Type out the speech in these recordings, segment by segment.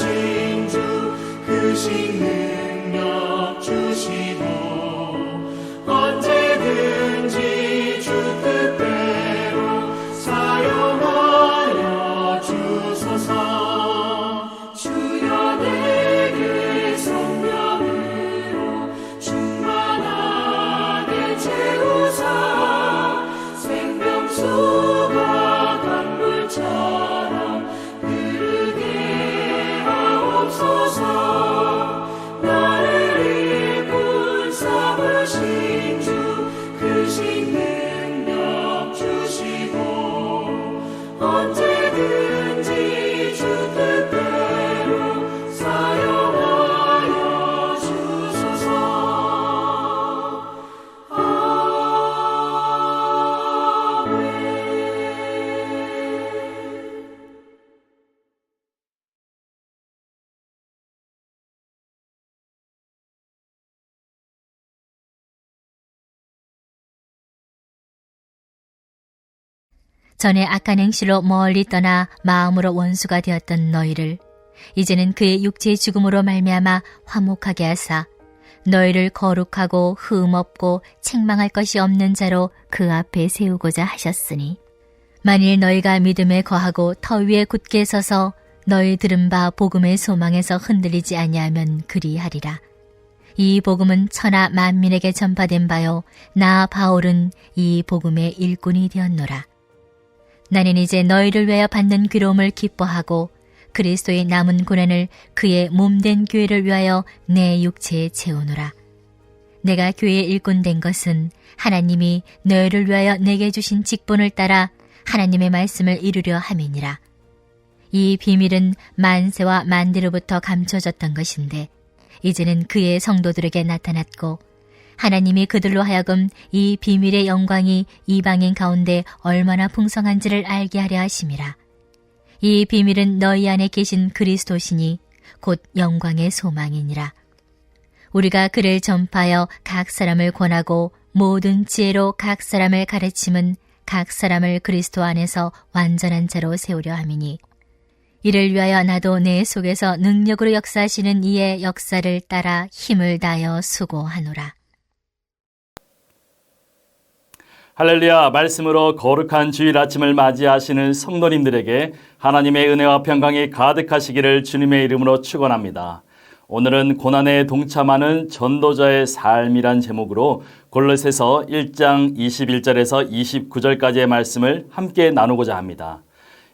사부신 주 그 능력 주시고 언제든지 주 뜻대로 사용하여 주소서. 주여 내게 성령으로 충만하게 채우사 생명수가 강물처럼 흐르게 하옵소서. 나를 일꾼 삼으신 주 그 능력 주시고 언제든지 주 뜻대로 사용하여 주소서. 아멘. 전에 악한 행실로 멀리 떠나 마음으로 원수가 되었던 너희를 이제는 그의 육체의 죽음으로 말미암아 화목하게 하사 너희를 거룩하고 흠없고 책망할 것이 없는 자로 그 앞에 세우고자 하셨으니 만일 너희가 믿음에 거하고 터 위에 굳게 서서 너희 들은 바 복음의 소망에서 흔들리지 아니하면 그리하리라. 이 복음은 천하 만민에게 전파된 바요 나 바울은 이 복음의 일꾼이 되었노라. 나는 이제 너희를 위하여 받는 괴로움을 기뻐하고 그리스도의 남은 고난을 그의 몸된 교회를 위하여 내 육체에 채우노라. 내가 교회의 일꾼 된 것은 하나님이 너희를 위하여 내게 주신 직분을 따라 하나님의 말씀을 이루려 함이니라. 이 비밀은 만세와 만대로부터 감춰졌던 것인데 이제는 그의 성도들에게 나타났고 하나님이 그들로 하여금 이 비밀의 영광이 이방인 가운데 얼마나 풍성한지를 알게 하려 하심이라. 이 비밀은 너희 안에 계신 그리스도시니 곧 영광의 소망이니라. 우리가 그를 전파하여 각 사람을 권하고 모든 지혜로 각 사람을 가르침은 각 사람을 그리스도 안에서 완전한 자로 세우려 함이니 이를 위하여 나도 내 속에서 능력으로 역사하시는 이의 역사를 따라 힘을 다하여 수고하노라. 할렐루야. 말씀으로 거룩한 주일 아침을 맞이하시는 성도님들에게 하나님의 은혜와 평강이 가득하시기를 주님의 이름으로 축원합니다. 오늘은 고난에 동참하는 전도자의 삶이란 제목으로 골로새서 1장 21절에서 29절까지의 말씀을 함께 나누고자 합니다.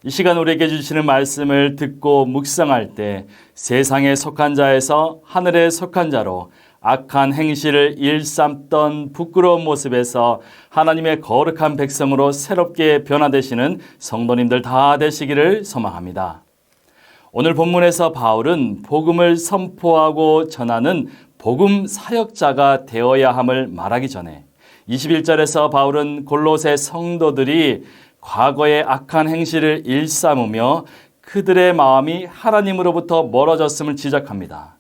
이 시간 우리에게 주시는 말씀을 듣고 묵상할 때 세상에 속한 자에서 하늘에 속한 자로 악한 행실을 일삼던 부끄러운 모습에서 하나님의 거룩한 백성으로 새롭게 변화되시는 성도님들 다 되시기를 소망합니다. 오늘 본문에서 바울은 복음을 선포하고 전하는 복음 사역자가 되어야 함을 말하기 전에 21절에서 바울은 골로새 성도들이 과거의 악한 행실을 일삼으며 그들의 마음이 하나님으로부터 멀어졌음을 지적합니다.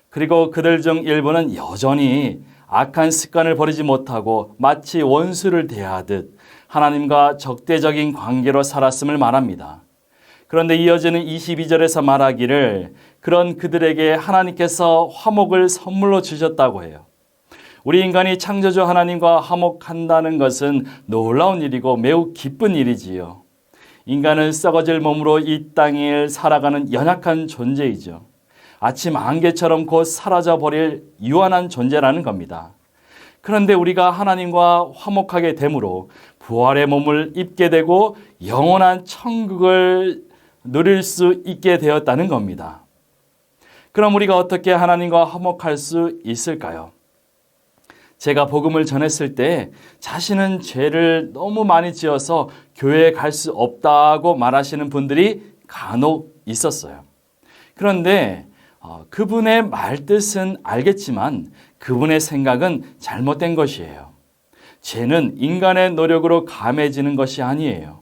그리고 그들 중 일부는 여전히 악한 습관을 버리지 못하고 마치 원수를 대하듯 하나님과 적대적인 관계로 살았음을 말합니다. 그런데 이어지는 22절에서 말하기를 그런 그들에게 하나님께서 화목을 선물로 주셨다고 해요. 우리 인간이 창조주 하나님과 화목한다는 것은 놀라운 일이고 매우 기쁜 일이지요. 인간은 썩어질 몸으로 이 땅을 살아가는 연약한 존재이죠. 아침 안개처럼 곧 사라져버릴 유한한 존재라는 겁니다. 그런데 우리가 하나님과 화목하게 됨으로 부활의 몸을 입게 되고 영원한 천국을 누릴 수 있게 되었다는 겁니다. 그럼 우리가 어떻게 하나님과 화목할 수 있을까요? 제가 복음을 전했을 때 자신은 죄를 너무 많이 지어서 교회에 갈 수 없다고 말하시는 분들이 간혹 있었어요. 그런데 그분의 말뜻은 알겠지만 그분의 생각은 잘못된 것이에요. 죄는 인간의 노력으로 감해지는 것이 아니에요.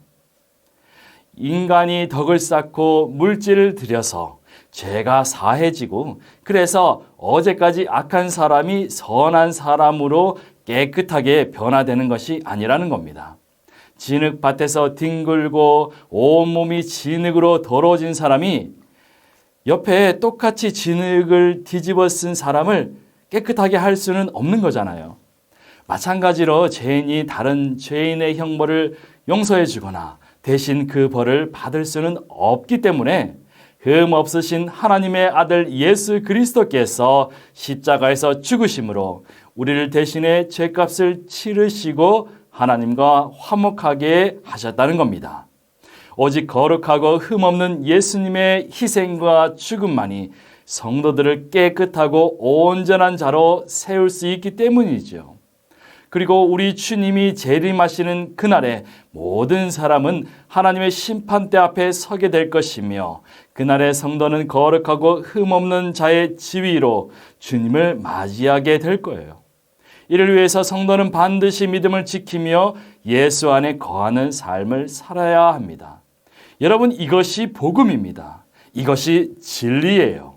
인간이 덕을 쌓고 물질을 들여서 죄가 사해지고 그래서 어제까지 악한 사람이 선한 사람으로 깨끗하게 변화되는 것이 아니라는 겁니다. 진흙밭에서 뒹굴고 온몸이 진흙으로 더러워진 사람이 옆에 똑같이 진흙을 뒤집어 쓴 사람을 깨끗하게 할 수는 없는 거잖아요. 마찬가지로 죄인이 다른 죄인의 형벌을 용서해 주거나 대신 그 벌을 받을 수는 없기 때문에 흠 없으신 하나님의 아들 예수 그리스도께서 십자가에서 죽으심으로 우리를 대신해 죄값을 치르시고 하나님과 화목하게 하셨다는 겁니다. 오직 거룩하고 흠없는 예수님의 희생과 죽음만이 성도들을 깨끗하고 온전한 자로 세울 수 있기 때문이죠. 그리고 우리 주님이 재림하시는 그날에 모든 사람은 하나님의 심판대 앞에 서게 될 것이며 그날의 성도는 거룩하고 흠없는 자의 지위로 주님을 맞이하게 될 거예요. 이를 위해서 성도는 반드시 믿음을 지키며 예수 안에 거하는 삶을 살아야 합니다. 여러분, 이것이 복음입니다. 이것이 진리예요.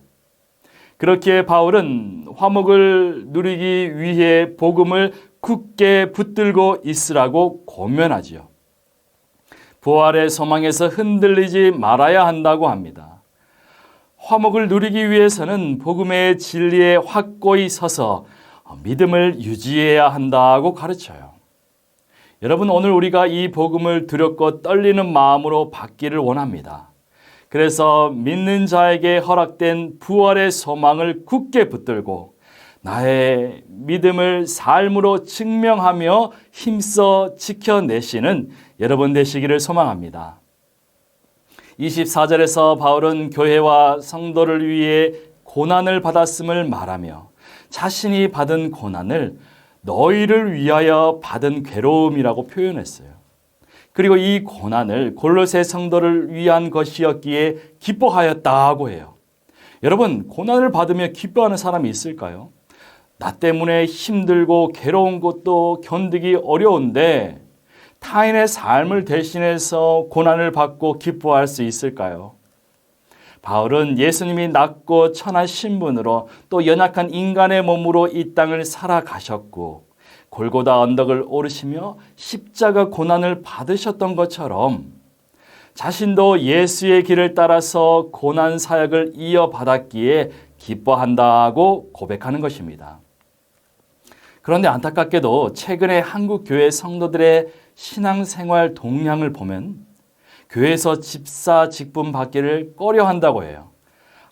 그렇기에 바울은 화목을 누리기 위해 복음을 굳게 붙들고 있으라고 권면하지요. 부활의 소망에서 흔들리지 말아야 한다고 합니다. 화목을 누리기 위해서는 복음의 진리에 확고히 서서 믿음을 유지해야 한다고 가르쳐요. 여러분, 오늘 우리가 이 복음을 두렵고 떨리는 마음으로 받기를 원합니다. 그래서 믿는 자에게 허락된 부활의 소망을 굳게 붙들고 나의 믿음을 삶으로 증명하며 힘써 지켜내시는 여러분 되시기를 소망합니다. 24절에서 바울은 교회와 성도를 위해 고난을 받았음을 말하며 자신이 받은 고난을 너희를 위하여 받은 괴로움이라고 표현했어요. 그리고 이 고난을 골로새 성도를 위한 것이었기에 기뻐하였다고 해요. 여러분, 고난을 받으며 기뻐하는 사람이 있을까요? 나 때문에 힘들고 괴로운 것도 견디기 어려운데 타인의 삶을 대신해서 고난을 받고 기뻐할 수 있을까요? 바울은 예수님이 낮고 천한 신분으로 또 연약한 인간의 몸으로 이 땅을 살아가셨고 골고다 언덕을 오르시며 십자가 고난을 받으셨던 것처럼 자신도 예수의 길을 따라서 고난 사역을 이어받았기에 기뻐한다고 고백하는 것입니다. 그런데 안타깝게도 최근에 한국 교회 성도들의 신앙생활 동향을 보면 교회에서 집사 직분 받기를 꺼려한다고 해요.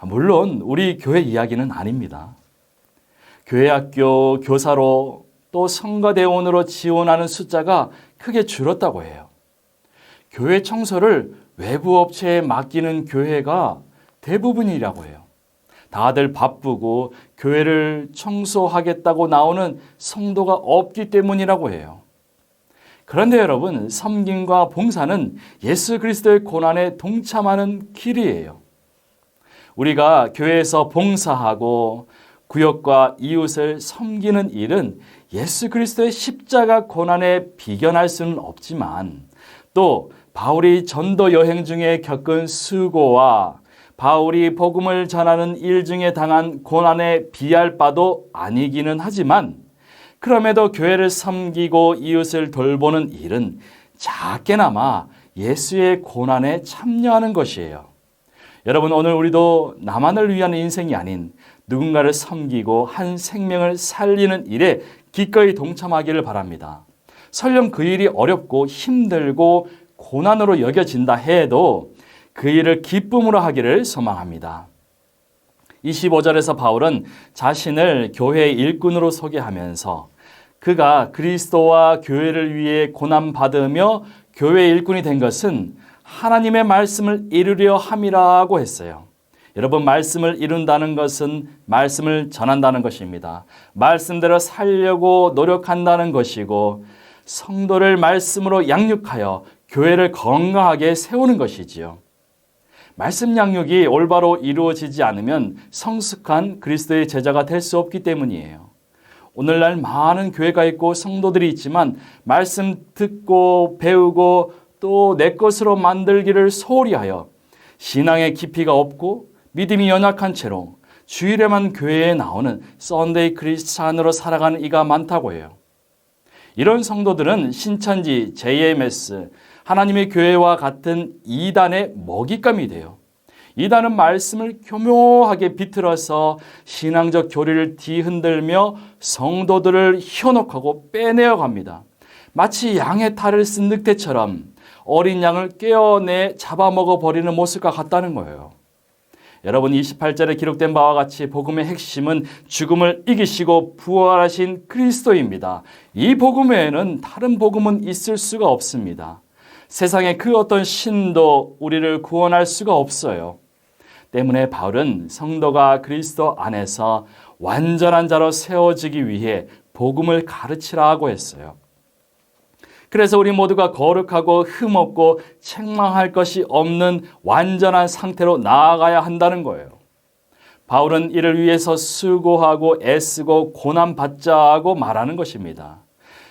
물론 우리 교회 이야기는 아닙니다. 교회 학교 교사로 또 성가대원으로 지원하는 숫자가 크게 줄었다고 해요. 교회 청소를 외부 업체에 맡기는 교회가 대부분이라고 해요. 다들 바쁘고 교회를 청소하겠다고 나오는 성도가 없기 때문이라고 해요. 그런데 여러분, 섬김과 봉사는 예수 그리스도의 고난에 동참하는 길이에요. 우리가 교회에서 봉사하고 구역과 이웃을 섬기는 일은 예수 그리스도의 십자가 고난에 비견할 수는 없지만 또 바울이 전도 여행 중에 겪은 수고와 바울이 복음을 전하는 일 중에 당한 고난에 비할 바도 아니기는 하지만 그럼에도 교회를 섬기고 이웃을 돌보는 일은 작게나마 예수의 고난에 참여하는 것이에요. 여러분, 오늘 우리도 나만을 위한 인생이 아닌 누군가를 섬기고 한 생명을 살리는 일에 기꺼이 동참하기를 바랍니다. 설령 그 일이 어렵고 힘들고 고난으로 여겨진다 해도 그 일을 기쁨으로 하기를 소망합니다. 25절에서 바울은 자신을 교회의 일꾼으로 소개하면서 그가 그리스도와 교회를 위해 고난받으며 교회의 일꾼이 된 것은 하나님의 말씀을 이루려 함이라고 했어요. 여러분, 말씀을 이룬다는 것은 말씀을 전한다는 것입니다. 말씀대로 살려고 노력한다는 것이고 성도를 말씀으로 양육하여 교회를 건강하게 세우는 것이지요. 말씀 양육이 올바로 이루어지지 않으면 성숙한 그리스도의 제자가 될 수 없기 때문이에요. 오늘날 많은 교회가 있고 성도들이 있지만 말씀 듣고 배우고 또 내 것으로 만들기를 소홀히 하여 신앙의 깊이가 없고 믿음이 연약한 채로 주일에만 교회에 나오는 썬데이 크리스찬으로 살아가는 이가 많다고 해요. 이런 성도들은 신천지, JMS, 하나님의 교회와 같은 이단의 먹잇감이 돼요. 이단은 말씀을 교묘하게 비틀어서 신앙적 교리를 뒤흔들며 성도들을 현혹하고 빼내어 갑니다. 마치 양의 탈을 쓴 늑대처럼 어린 양을 꿰어내 잡아먹어 버리는 모습과 같다는 거예요. 여러분, 28절에 기록된 바와 같이 복음의 핵심은 죽음을 이기시고 부활하신 그리스도입니다. 이 복음 외에는 다른 복음은 있을 수가 없습니다. 세상의 그 어떤 신도 우리를 구원할 수가 없어요. 때문에 바울은 성도가 그리스도 안에서 완전한 자로 세워지기 위해 복음을 가르치라고 했어요. 그래서 우리 모두가 거룩하고 흠없고 책망할 것이 없는 완전한 상태로 나아가야 한다는 거예요. 바울은 이를 위해서 수고하고 애쓰고 고난받자 하고 말하는 것입니다.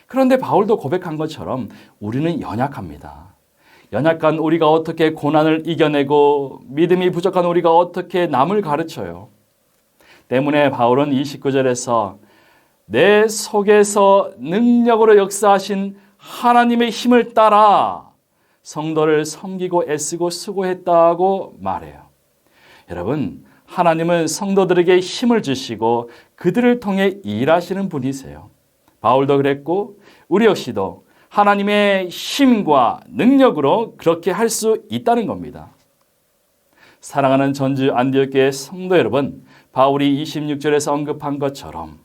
그런데 바울도 고백한 것처럼 우리는 연약합니다. 연약한 우리가 어떻게 고난을 이겨내고 믿음이 부족한 우리가 어떻게 남을 가르쳐요. 때문에 바울은 29절에서 내 속에서 능력으로 역사하신 하나님의 힘을 따라 성도를 섬기고 애쓰고 수고했다고 말해요. 여러분, 하나님은 성도들에게 힘을 주시고 그들을 통해 일하시는 분이세요. 바울도 그랬고 우리 역시도 하나님의 힘과 능력으로 그렇게 할 수 있다는 겁니다. 사랑하는 전주 안디옥교회 성도 여러분, 바울이 26절에서 언급한 것처럼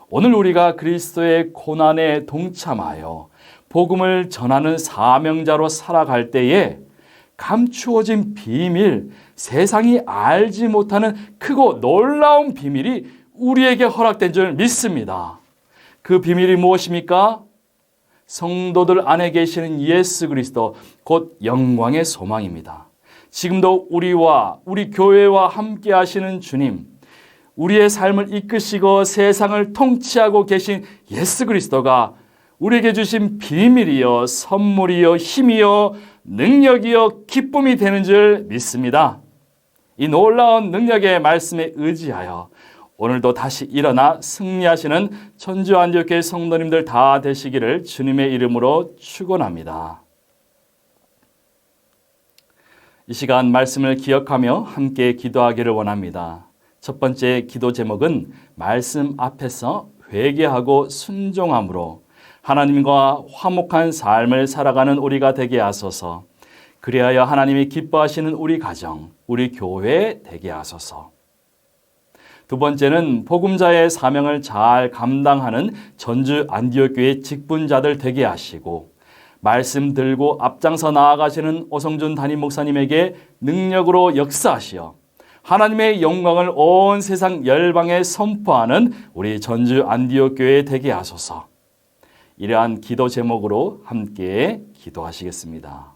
오늘 우리가 그리스도의 고난에 동참하여 복음을 전하는 사명자로 살아갈 때에 감추어진 비밀, 세상이 알지 못하는 크고 놀라운 비밀이 우리에게 허락된 줄 믿습니다. 그 비밀이 무엇입니까? 성도들 안에 계시는 예수 그리스도, 곧 영광의 소망입니다. 지금도 우리와 우리 교회와 함께 하시는 주님, 우리의 삶을 이끄시고 세상을 통치하고 계신 예수 그리스도가 우리에게 주신 비밀이요, 선물이요, 힘이요, 능력이요, 기쁨이 되는 줄 믿습니다. 이 놀라운 능력의 말씀에 의지하여 오늘도 다시 일어나 승리하시는 전주 안디옥교회 성도님들 다 되시기를 주님의 이름으로 축원합니다. 이 시간 말씀을 기억하며 함께 기도하기를 원합니다. 첫 번째 기도 제목은 말씀 앞에서 회개하고 순종함으로 하나님과 화목한 삶을 살아가는 우리가 되게 하소서. 그리하여 하나님이 기뻐하시는 우리 가정, 우리 교회 되게 하소서. 두 번째는 복음자의 사명을 잘 감당하는 전주 안디옥교회 직분자들 되게 하시고 말씀 들고 앞장서 나아가시는 오성준 담임 목사님에게 능력으로 역사하시어 하나님의 영광을 온 세상 열방에 선포하는 우리 전주 안디옥교회 되게 하소서. 이러한 기도 제목으로 함께 기도하시겠습니다.